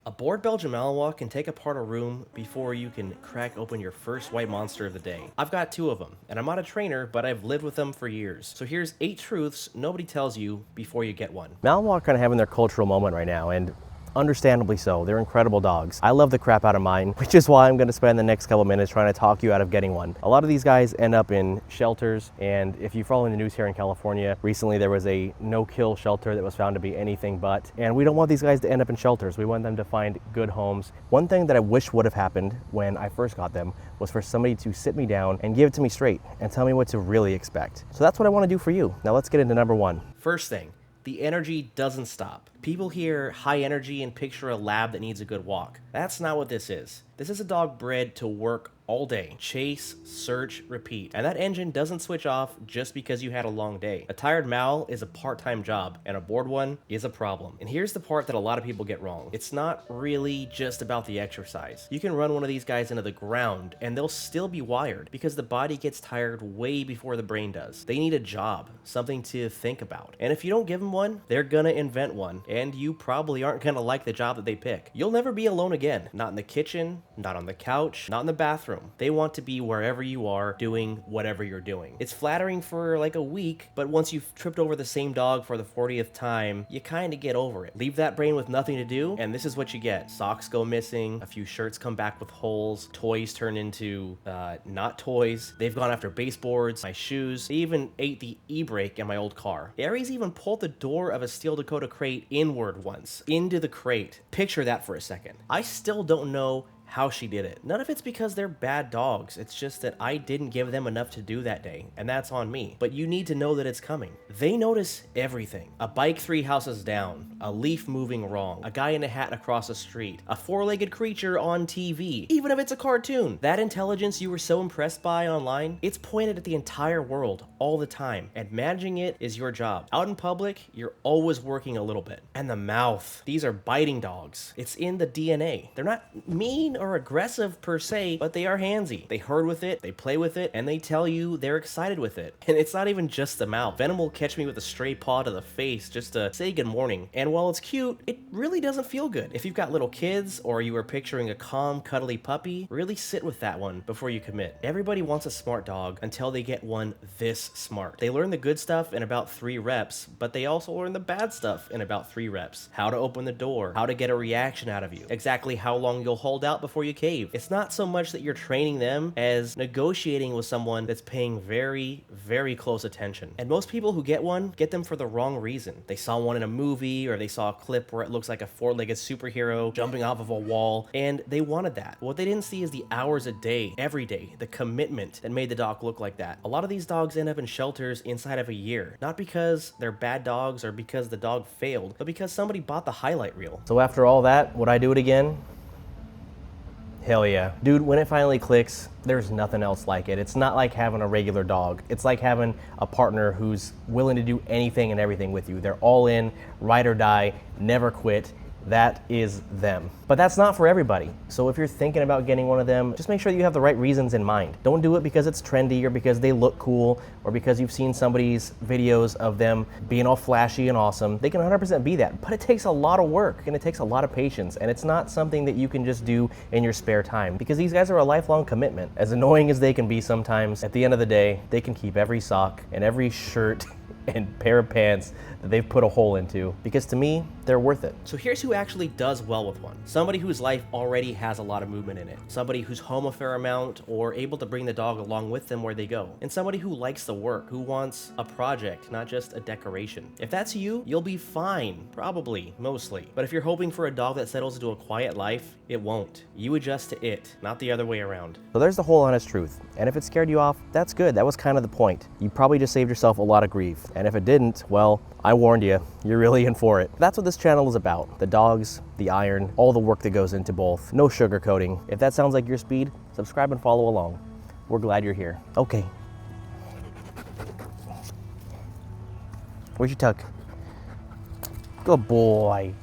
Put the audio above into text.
A bored Belgian Malinois can take apart a room before you can crack open your first white monster of the day. I've got two of them, and I'm not a trainer, but I've lived with them for years. So here's 8 truths nobody tells you before you get one. Malinois are kind of having their cultural moment right now, and understandably so. They're incredible dogs. I love the crap out of mine, which is why I'm going to spend the next couple minutes trying to talk you out of getting one. A lot of these guys end up in shelters, and if you follow the news here in California, recently there was a no-kill shelter that was found to be anything but, and we don't want these guys to end up in shelters. We want them to find good homes. One thing that I wish would have happened when I first got them was for somebody to sit me down and give it to me straight and tell me what to really expect. So that's what I want to do for you. Now let's get into number 1. First thing, the energy doesn't stop. People hear high energy and picture a lab that needs a good walk. That's not what this is. This is a dog bred to work all day. Chase, search, repeat. And that engine doesn't switch off just because you had a long day. A tired Mal is a part-time job, and a bored one is a problem. And here's the part that a lot of people get wrong. It's not really just about the exercise. You can run one of these guys into the ground, and they'll still be wired because the body gets tired way before the brain does. They need a job, something to think about. And if you don't give them one, they're gonna invent one. And you probably aren't gonna like the job that they pick. You'll never be alone again. Not in the kitchen, not on the couch, not in the bathroom. They want to be wherever you are, doing whatever you're doing. It's flattering for like a week, but once you've tripped over the same dog for the 40th time, you kind of get over it. Leave that brain with nothing to do, and this is what you get. Socks go missing, a few shirts come back with holes, toys turn into not toys. They've gone after baseboards, my shoes. They even ate the e-brake in my old car. Aries even pulled the door of a Steel Dakota crate inward once, into the crate. Picture that for a second. I still don't know how she did it. None of it's because they're bad dogs. It's just that I didn't give them enough to do that day, and that's on me. But you need to know that it's coming. They notice everything. A bike 3 houses down, a leaf moving wrong, a guy in a hat across the street, a 4-legged creature on TV, even if it's a cartoon. That intelligence you were so impressed by online, it's pointed at the entire world all the time, and managing it is your job. Out in public, you're always working a little bit. And the mouth. These are biting dogs. It's in the DNA. They're not mean or aggressive per se, but they are handsy. They herd with it, they play with it, and they tell you they're excited with it. And it's not even just the mouth. Venom will catch me with a stray paw to the face just to say good morning. And while it's cute, it really doesn't feel good. If you've got little kids or you are picturing a calm, cuddly puppy, really sit with that one before you commit. Everybody wants a smart dog until they get one this smart. They learn the good stuff in about 3 reps, but they also learn the bad stuff in about 3 reps. How to open the door, how to get a reaction out of you, exactly how long you'll hold out before you cave. It's not so much that you're training them as negotiating with someone that's paying very, very close attention. And most people who get one get them for the wrong reason. They saw one in a movie, or they saw a clip where it looks like a 4-legged superhero jumping off of a wall, and they wanted that. What they didn't see is the hours a day, every day, the commitment that made the dog look like that. A lot of these dogs end up in shelters inside of a year, not because they're bad dogs or because the dog failed, but because somebody bought the highlight reel. So after all that, would I do it again? Hell yeah. Dude, when it finally clicks, there's nothing else like it. It's not like having a regular dog. It's like having a partner who's willing to do anything and everything with you. They're all in, ride or die, never quit. That is them. But that's not for everybody. So if you're thinking about getting one of them, just make sure that you have the right reasons in mind. Don't do it because it's trendy or because they look cool or because you've seen somebody's videos of them being all flashy and awesome. They can 100% be that, but it takes a lot of work and it takes a lot of patience, and it's not something that you can just do in your spare time because these guys are a lifelong commitment. As annoying as they can be sometimes, at the end of the day, they can keep every sock and every shirt and pair of pants that they've put a hole into, because to me, they're worth it. So here's who actually does well with one. Somebody whose life already has a lot of movement in it. Somebody who's home a fair amount or able to bring the dog along with them where they go. And somebody who likes the work, who wants a project, not just a decoration. If that's you, you'll be fine, probably, mostly. But if you're hoping for a dog that settles into a quiet life, it won't. You adjust to it, not the other way around. So there's the whole honest truth. And if it scared you off, that's good. That was kind of the point. You probably just saved yourself a lot of grief. And if it didn't, well, I warned you, you're really in for it. That's what this channel is about. The dogs, the iron, all the work that goes into both. No sugarcoating. If that sounds like your speed, subscribe and follow along. We're glad you're here. Okay. Where's your tuck? Good boy.